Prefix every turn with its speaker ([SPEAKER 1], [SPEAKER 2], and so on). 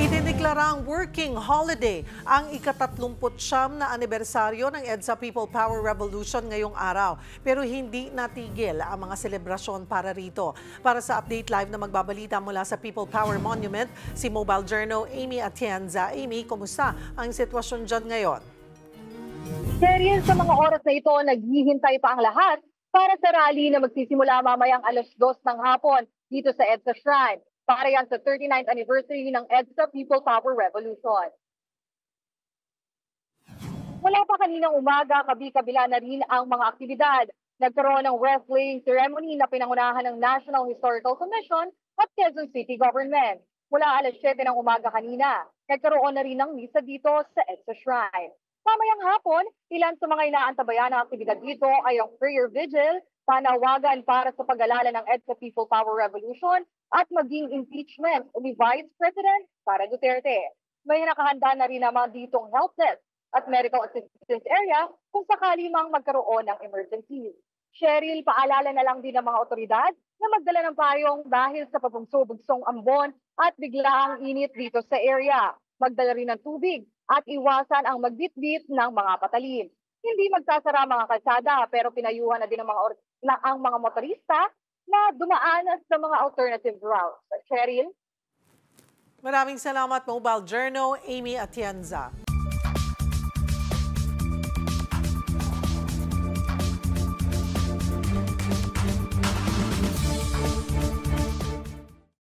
[SPEAKER 1] Idineklarang working holiday ang ika-39 na anibersaryo ng EDSA People Power Revolution ngayong araw. Pero hindi natigil ang mga selebrasyon para rito. Para sa update live na magbabalita mula sa People Power Monument, si Mobile Journal Amy Atienza. Amy, kumusta ang sitwasyon dyan ngayon?
[SPEAKER 2] Serye, sa mga oras na ito, naghihintay pa ang lahat para sa rally na magsisimula mamayang alas 2 ng hapon dito sa EDSA Shrine. Para yan sa 39th anniversary ng EDSA People Power Revolution. Mula pa kaninang umaga, kabi-kabila na rin ang mga aktibidad. Nagkaroon ng wreath-laying ceremony na pinangunahan ng National Historical Commission at Quezon City Government. Mula alas 7 ng umaga kanina, nagkaroon na rin ng misa dito sa EDSA Shrine. Mamayang hapon, ilan sa mga inaantabayan ng aktibidad dito ay ang prayer vigil, panawagan para sa pag-alala ng EDSA People Power Revolution at maging impeachment ni Vice President Sara Duterte. May nakahanda na rin naman ditong help desk at medical assistance area kung sakali mang magkaroon ng emergency. Cheryl, paalala na lang din ng mga otoridad na magdala ng payong dahil sa pabugso-bugsong ambon at biglaang init dito sa area. Magdala rin ng tubig at iwasan ang magbitbit ng mga patalim. Hindi magsasara mga kalsada pero pinayuhan na din ang mga motorista na dumaan sa mga alternative routes. Cheryl?
[SPEAKER 1] Maraming salamat, Mobile Journal Amy Atienza.